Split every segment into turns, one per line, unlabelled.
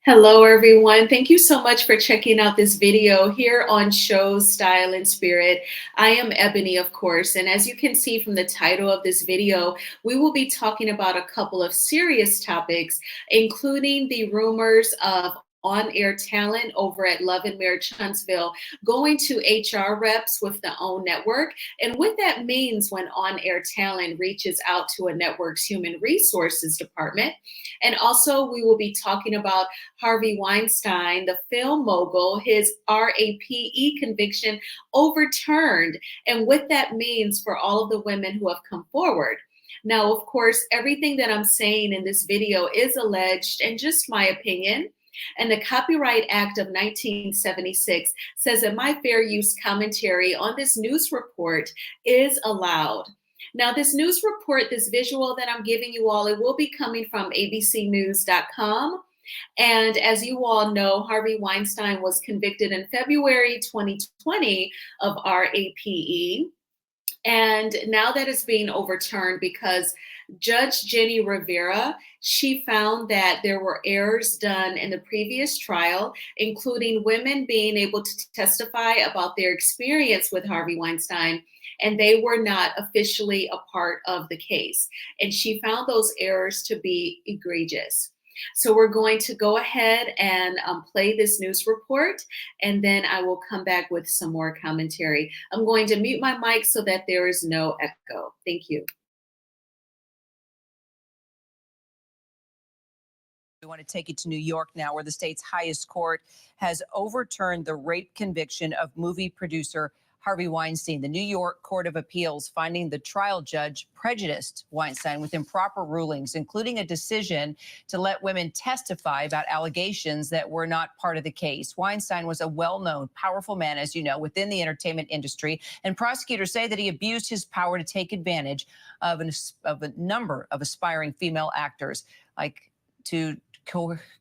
Hello, everyone. Thank you so much for checking out this video here on Show Style and Spirit. I am Ebony, of course, and as you can see from the title of this video, we will be talking about a couple of serious topics, including the rumors of on-air talent over at Love and Marriage Huntsville going to HR reps with the OWN network, and what that means when on-air talent reaches out to a network's human resources department. And also, we will be talking about Harvey Weinstein, the film mogul, his RAPE conviction overturned, and what that means for all of the women who have come forward. Now, of course, everything that I'm saying in this video is alleged and just my opinion. And the Copyright Act of 1976 says that my fair use commentary on this news report is allowed. Now, this news report, this visual that I'm giving you all, it will be coming from abcnews.com. And as you all know, Harvey Weinstein was convicted in February 2020 of RAPE. And now that it's being overturned because Judge Jenny Rivera, she found that there were errors done in the previous trial, including women being able to testify about their experience with Harvey Weinstein, and they were not officially a part of the case. And she found those errors to be egregious. So we're going to go ahead and play this news report, and then I will come back with some more commentary. I'm going to mute my mic so that there is no echo. Thank you.
We want to take you to New York now, where the state's highest court has overturned the rape conviction of movie producer Harvey Weinstein. The New York Court of Appeals finding the trial judge prejudiced Weinstein with improper rulings, including a decision to let women testify about allegations that were not part of the case. Weinstein was a well-known, powerful man, as you know, within the entertainment industry, and prosecutors say that he abused his power to take advantage of a number of aspiring female actors, like to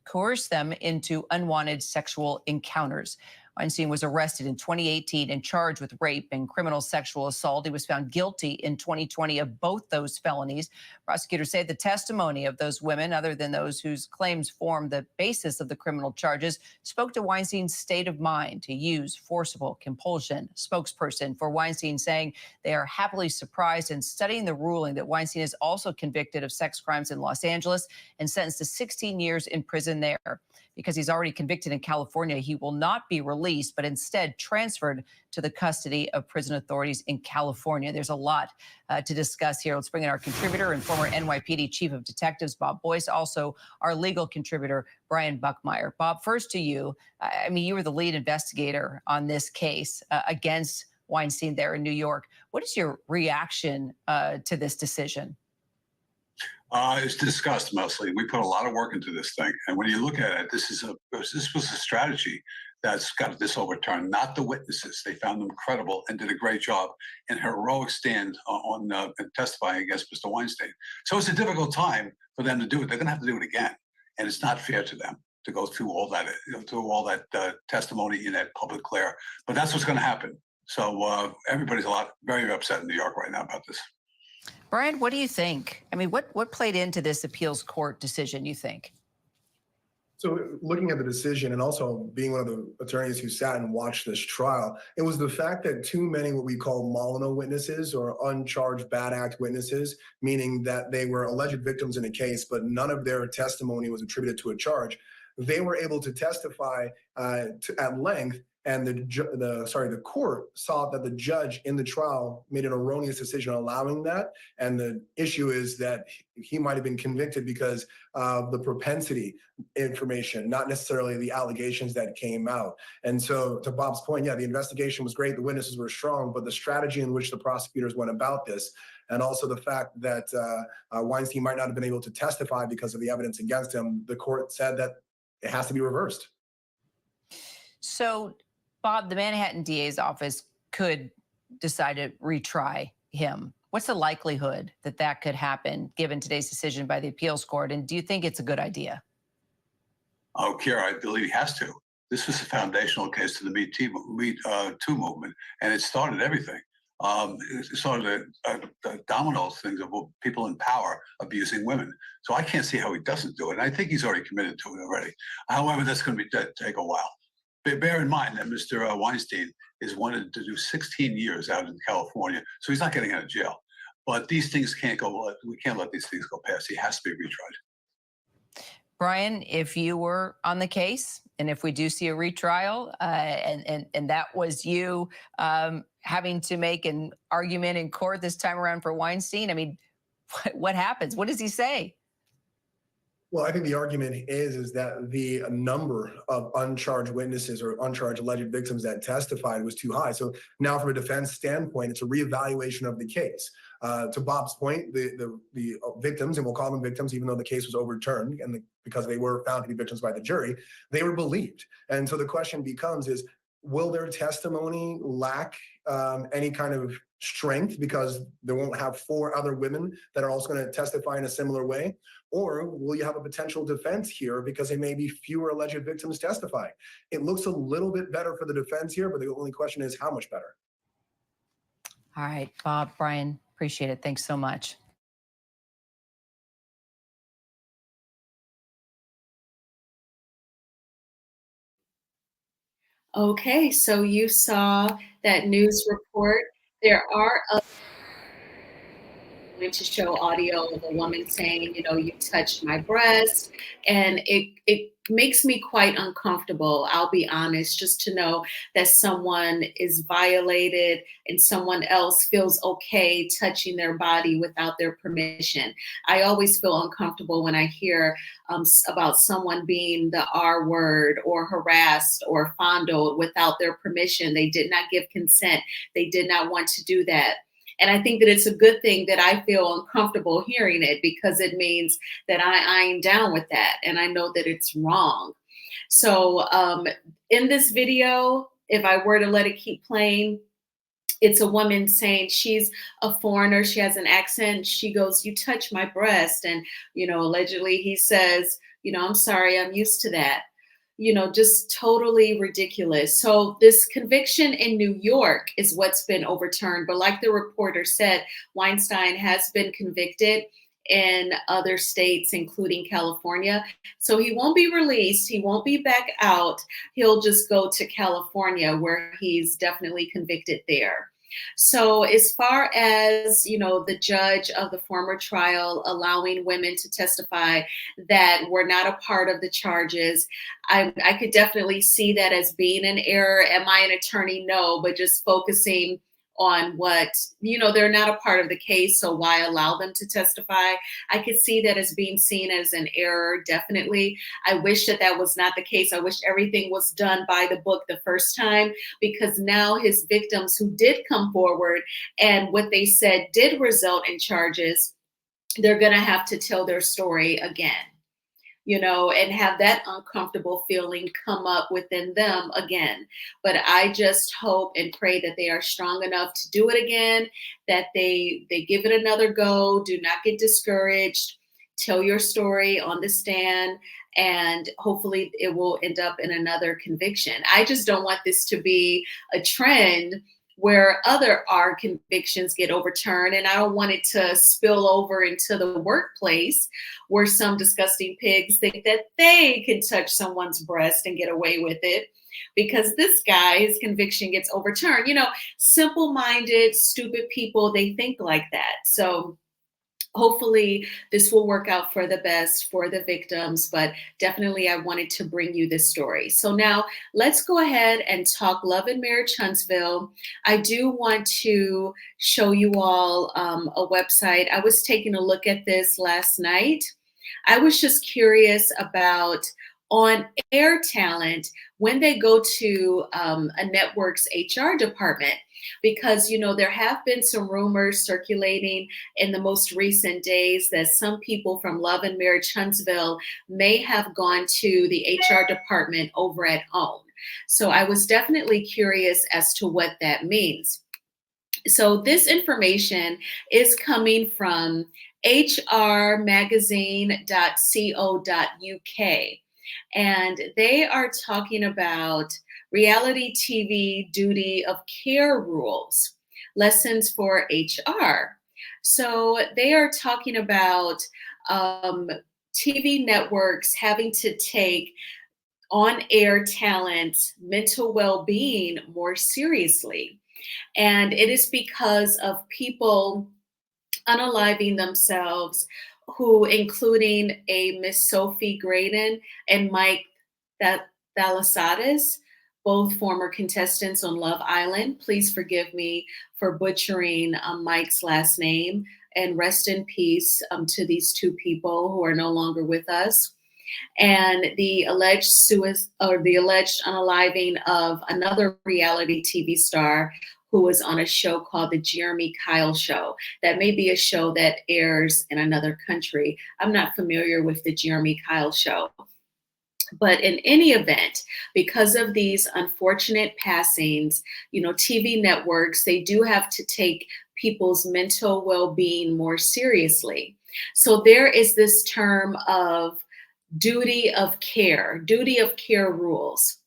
coerce them into unwanted sexual encounters. Weinstein was arrested in 2018 and charged with rape and criminal sexual assault. He was found guilty in 2020 of both those felonies. Prosecutors say the testimony of those women, other than those whose claims form the basis of the criminal charges, spoke to Weinstein's state of mind to use forcible compulsion. Spokesperson for Weinstein saying they are happily surprised and studying the ruling that Weinstein is also convicted of sex crimes in Los Angeles and sentenced to 16 years in prison there. Because he's already convicted in California, he will not be released, but instead transferred to the custody of prison authorities in California. There's a lot to discuss here. Let's bring in our contributor and former NYPD Chief of Detectives, Bob Boyce, also our legal contributor, Brian Buckmeyer. Bob, first to you. I mean, you were the lead investigator on this case against Weinstein there in New York. What is your reaction to this decision?
It's discussed mostly. We put a lot of work into this thing, and when you look at it, this was a strategy that's got this overturned, not the witnesses. They found them credible and did a great job in heroic stand on testifying against Mr. Weinstein. So it's a difficult time for them to do it. They're going to have to do it again, and it's not fair to them to go through all that, testimony in that public glare. But that's what's going to happen. So everybody's very upset in New York right now about this.
Brian, what do you think? I mean, what played into this appeals court decision, you think?
So looking at the decision and also being one of the attorneys who sat and watched this trial, it was the fact that too many what we call Molyneux witnesses or uncharged bad act witnesses, meaning that they were alleged victims in a case, but none of their testimony was attributed to a charge. They were able to testify at length, and the court saw that the judge in the trial made an erroneous decision allowing that. And the issue is that he might have been convicted because of the propensity information, not necessarily the allegations that came out. And so to Bob's point, yeah, the investigation was great. The witnesses were strong, but the strategy in which the prosecutors went about this, and also the fact that Weinstein might not have been able to testify because of the evidence against him, the court said that it has to be reversed.
So, Bob, the Manhattan DA's office could decide to retry him. What's the likelihood that that could happen given today's decision by the appeals court? And do you think it's a good idea?
Oh, Kira, I believe he has to. This was a foundational case to the Me Too movement, and it started everything. It's sort of the domino things of people in power abusing women. So I can't see how he doesn't do it. And I think he's already committed to it already. However, that's going to take a while. Bear in mind that Mr. Weinstein is wanted to do 16 years out in California, so he's not getting out of jail. But these things can't go. We can't let these things go past. He has to be retried.
Brian, if you were on the case, and if we do see a retrial, and that was you having to make an argument in court this time around for Weinstein, I mean, what happens? What does he say?
Well, I think the argument is that the number of uncharged witnesses or uncharged alleged victims that testified was too high. So now, from a defense standpoint, it's a reevaluation of the case. To Bob's point, the victims, and we'll call them victims, even though the case was overturned, and because they were found to be victims by the jury, they were believed. And so the question becomes: will their testimony lack any kind of strength because they won't have 4 other women that are also going to testify in a similar way? Or will you have a potential defense here because there may be fewer alleged victims testifying? It looks a little bit better for the defense here, but the only question is how much better?
All right, Bob, Brian, appreciate it. Thanks so much.
Okay, so you saw that news report. There are going to show audio of a woman saying, you know, you touched my breast, and it makes me quite uncomfortable, I'll be honest, just to know that someone is violated and someone else feels okay touching their body without their permission. I always feel uncomfortable when I hear about someone being the R word or harassed or fondled without their permission. They did not give consent. They did not want to do that. And I think that it's a good thing that I feel uncomfortable hearing it, because it means that I ain't down with that. And I know that it's wrong. So in this video, if I were to let it keep playing, it's a woman saying she's a foreigner. She has an accent. She goes, you touch my breast. And, you know, allegedly he says, you know, I'm sorry, I'm used to that. You know, just totally ridiculous. So this conviction in New York is what's been overturned. But like the reporter said, Weinstein has been convicted in other states, including California. So he won't be released. He won't be back out. He'll just go to California, where he's definitely convicted there. So as far as, you know, the judge of the former trial allowing women to testify that were not a part of the charges, I could definitely see that as being an error. Am I an attorney? No, but just focusing on what, you know, they're not a part of the case, so why allow them to testify? I could see that as being seen as an error, definitely. I wish that that was not the case. I wish everything was done by the book the first time, because now his victims who did come forward and what they said did result in charges, they're going to have to tell their story again, you know, and have that uncomfortable feeling come up within them again. But I just hope and pray that they are strong enough to do it again, that they give it another go. Do not get discouraged. Tell your story on the stand, and hopefully it will end up in another conviction. I just don't want this to be a trend where other R convictions get overturned. And I don't want it to spill over into the workplace, where some disgusting pigs think that they can touch someone's breast and get away with it because this guy, his conviction gets overturned. You know, simple-minded, stupid people, they think like that. So hopefully this will work out for the best for the victims, but definitely I wanted to bring you this story. So now let's go ahead and talk Love and Marriage Huntsville. I do want to show you all a website. I was taking a look at this last night. I was just curious about on-air talent when they go to a network's HR department, because, you know, there have been some rumors circulating in the most recent days that some people from Love and Marriage Huntsville may have gone to the HR department over at OWN. So I was definitely curious as to what that means. So this information is coming from hrmagazine.co.uk. And they are talking about reality TV duty of care rules. Lessons for HR. So they are talking about um, TV networks having to take on air talent's mental well being more seriously. And it is because of people unaliving themselves, who, including a Miss Sophie Graydon and Mike Thalassades, both former contestants on Love Island. Please forgive me for butchering Mike's last name, and rest in peace to these two people who are no longer with us. And the alleged the alleged unaliving of another reality TV star who was on a show called the Jeremy Kyle Show. That may be a show that airs in another country. I'm not familiar with the Jeremy Kyle Show. But in any event, because of these unfortunate passings, TV networks, they do have to take people's mental well-being more seriously. So there is this term of duty of care rules.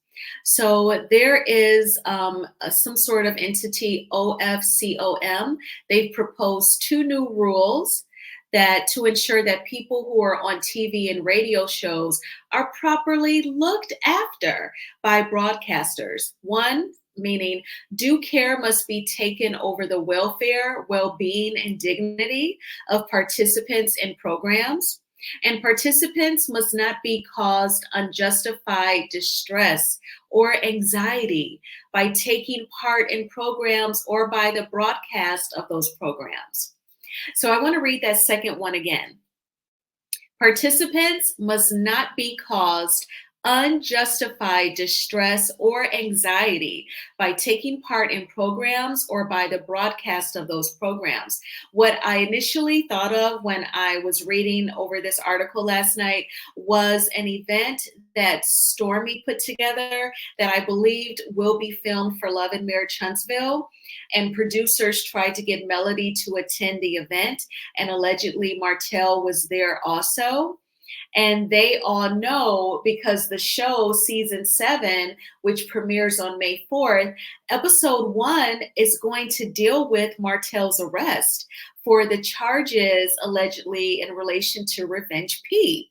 So there is some sort of entity, OFCOM. They've proposed two new rules that to ensure that people who are on TV and radio shows are properly looked after by broadcasters. One, meaning due care must be taken over the welfare, well-being, and dignity of participants in programs. And participants must not be caused unjustified distress or anxiety by taking part in programs or by the broadcast of those programs. So I want to read that second one again. Participants must not be caused unjustified distress or anxiety by taking part in programs or by the broadcast of those programs. What I initially thought of when I was reading over this article last night was an event that Stormy put together that I believed will be filmed for Love and Marriage Huntsville. And producers tried to get Melody to attend the event, and allegedly Martell was there also. And they all know, because the show season 7, which premieres on May 4th, episode 1 is going to deal with Martell's arrest for the charges allegedly in relation to Revenge P.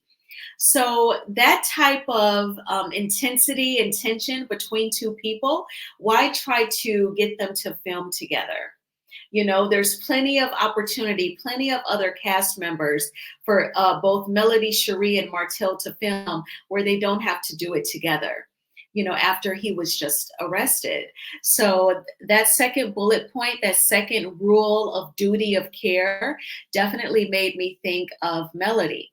So that type of intensity and tension between two people, why try to get them to film together? There's plenty of opportunity, plenty of other cast members for both Melody, Cherie, and Martell to film where they don't have to do it together, after he was just arrested. So that second bullet point, that second rule of duty of care definitely made me think of Melody.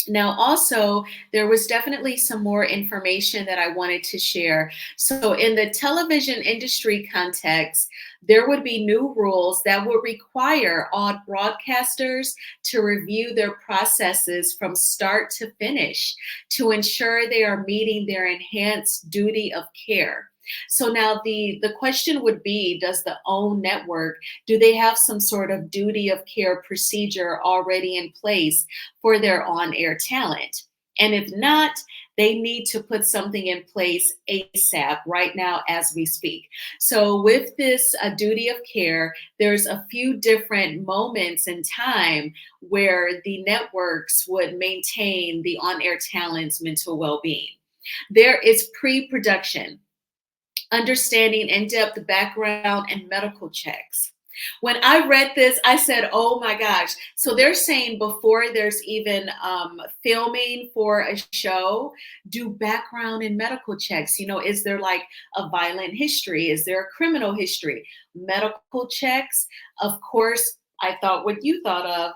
Now, also, there was definitely some more information that I wanted to share. So in the television industry context, there would be new rules that would require all broadcasters to review their processes from start to finish to ensure they are meeting their enhanced duty of care. So now the question would be, does the OWN network, do they have some sort of duty of care procedure already in place for their on-air talent? And if not, they need to put something in place ASAP right now as we speak. So with this duty of care, there's a few different moments in time where the networks would maintain the on-air talent's mental well-being. There is pre-production, understanding in-depth background and medical checks. When I read this, I said, oh my gosh. So they're saying before there's even filming for a show, do background and medical checks. Is there like a violent history? Is there a criminal history? Medical checks. Of course, I thought what you thought of,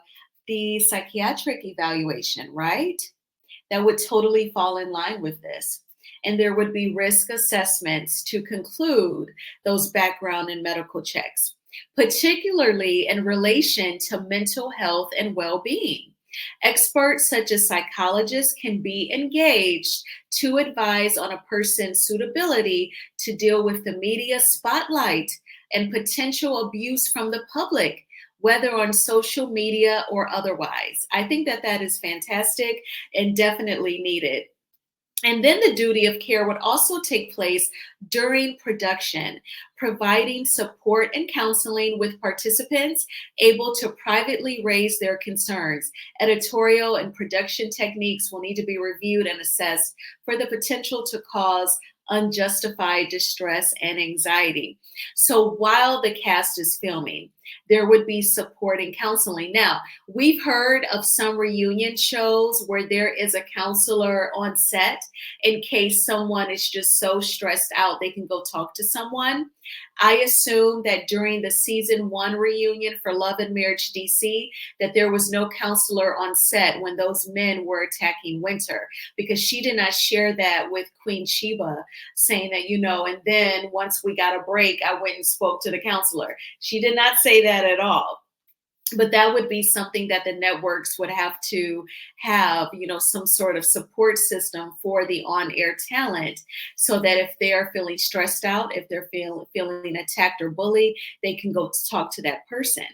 the psychiatric evaluation, right? That would totally fall in line with this. And there would be risk assessments to conclude those background and medical checks, particularly in relation to mental health and well-being. Experts such as psychologists can be engaged to advise on a person's suitability to deal with the media spotlight and potential abuse from the public, whether on social media or otherwise. I think that is fantastic and definitely needed. And then the duty of care would also take place during production, providing support and counseling with participants able to privately raise their concerns. Editorial and production techniques will need to be reviewed and assessed for the potential to cause unjustified distress and anxiety. So while the cast is filming, there would be support and counseling. Now, we've heard of some reunion shows where there is a counselor on set in case someone is just so stressed out, they can go talk to someone. I assume that during the season 1 reunion for Love and Marriage DC, that there was no counselor on set when those men were attacking Winter, because she did not share that with Queen Sheba, saying that, and then once we got a break, I went and spoke to the counselor. She did not say that at all. But that would be something that the networks would have to have, some sort of support system for the on-air talent, so that if they are feeling stressed out, if they're feeling attacked or bullied, they can go talk to that person.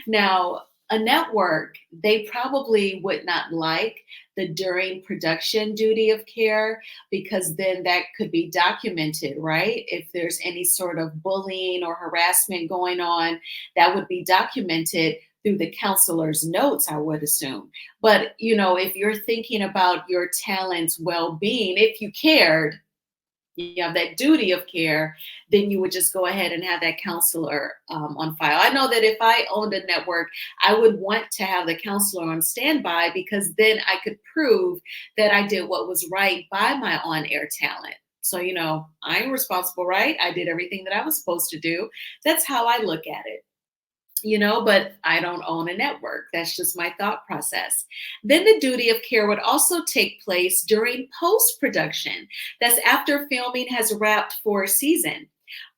Now, a network, they probably would not like the during production duty of care, because then that could be documented, right? If there's any sort of bullying or harassment going on, that would be documented through the counselor's notes, I would assume. But, if you're thinking about your talent's well-being, if you cared, you have that duty of care, then you would just go ahead and have that counselor on file. I know that if I owned a network, I would want to have the counselor on standby, because then I could prove that I did what was right by my on-air talent. So, I'm responsible, right? I did everything that I was supposed to do. That's how I look at it. But I don't own a network. That's just my thought process. Then the duty of care would also take place during post-production. That's after filming has wrapped for a season.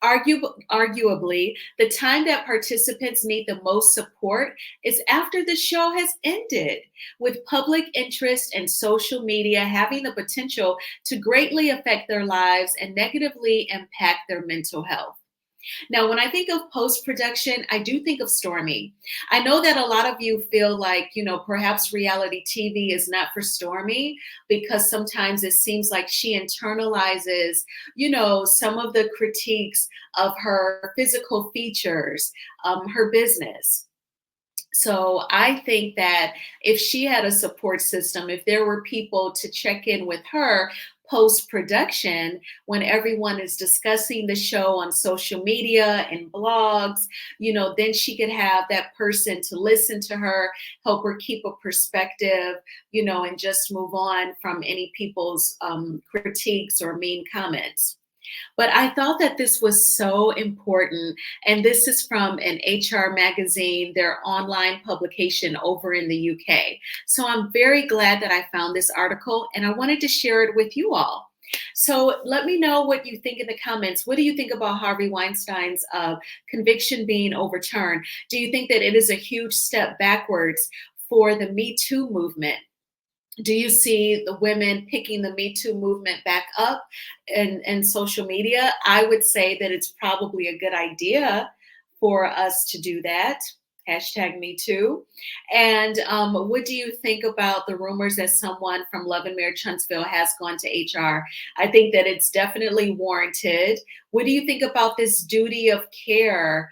Arguably, the time that participants need the most support is after the show has ended, with public interest and social media having the potential to greatly affect their lives and negatively impact their mental health. Now, when I think of post-production, I do think of Stormy. I know that a lot of you feel like, perhaps reality TV is not for Stormy, because sometimes it seems like she internalizes, some of the critiques of her physical features, her business. So I think that if she had a support system, if there were people to check in with her post-production, when everyone is discussing the show on social media and blogs, then she could have that person to listen to her, help her keep a perspective, and just move on from any people's critiques or mean comments. But I thought that this was so important. And this is from an HR magazine, their online publication over in the UK. So I'm very glad that I found this article, and I wanted to share it with you all. So let me know what you think in the comments. What do you think about Harvey Weinstein's conviction being overturned? Do you think that it is a huge step backwards for the Me Too movement? Do you see the women picking the Me Too movement back up in social media? I would say that it's probably a good idea for us to do that. Hashtag Me Too. And what do you think about the rumors that someone from Love and Marriage Huntsville has gone to HR? I think that it's definitely warranted. What do you think about this duty of care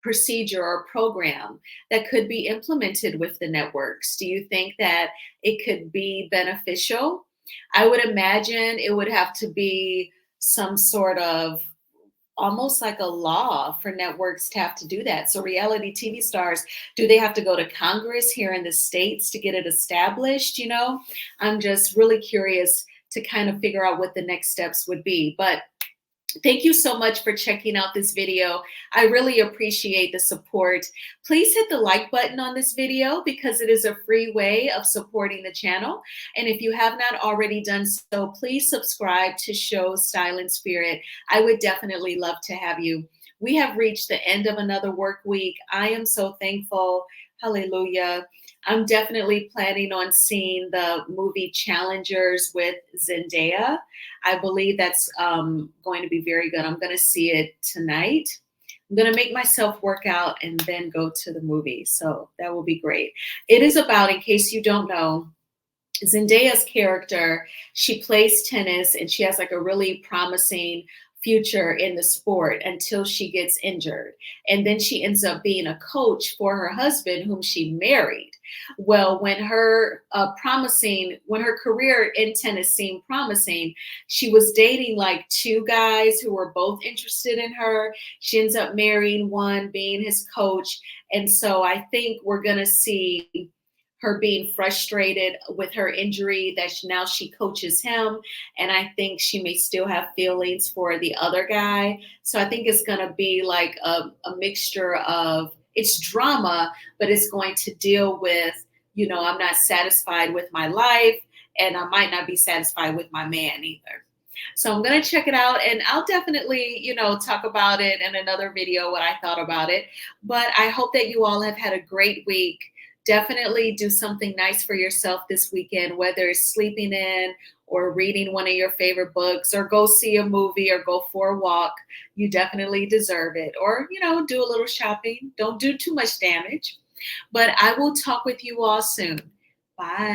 procedure or program that could be implemented with the networks? Do you think that it could be beneficial? I would imagine it would have to be some sort of almost like a law for networks to have to do that. So reality TV stars, do they have to go to Congress here in the States to get it established? I'm just really curious to kind of figure out what the next steps would be. But thank you so much for checking out this video. I really appreciate the support. Please hit the like button on this video, because it is a free way of supporting the channel. And if you have not already done so, please subscribe to Show Style and Spirit. I would definitely love to have you. We have reached the end of another work week. I am so thankful. Hallelujah. I'm definitely planning on seeing the movie Challengers with Zendaya. I believe that's going to be very good. I'm going to see it tonight. I'm going to make myself work out and then go to the movie. So that will be great. It is about, in case you don't know, Zendaya's character, she plays tennis and she has like a really promising future in the sport until she gets injured. And then she ends up being a coach for her husband, whom she married. Well, when her career in tennis seemed promising, she was dating like two guys who were both interested in her. She ends up marrying one, being his coach. And so I think we're going to see her being frustrated with her injury that now she coaches him, and I think she may still have feelings for the other guy. So I think it's going to be like a mixture of, it's drama, but it's going to deal with, I'm not satisfied with my life, and I might not be satisfied with my man either. So I'm going to check it out, and I'll definitely, talk about it in another video, what I thought about it. But I hope that you all have had a great week. Definitely do something nice for yourself this weekend, whether it's sleeping in or reading one of your favorite books, or go see a movie or go for a walk. You definitely deserve it. Or, do a little shopping. Don't do too much damage. But I will talk with you all soon. Bye.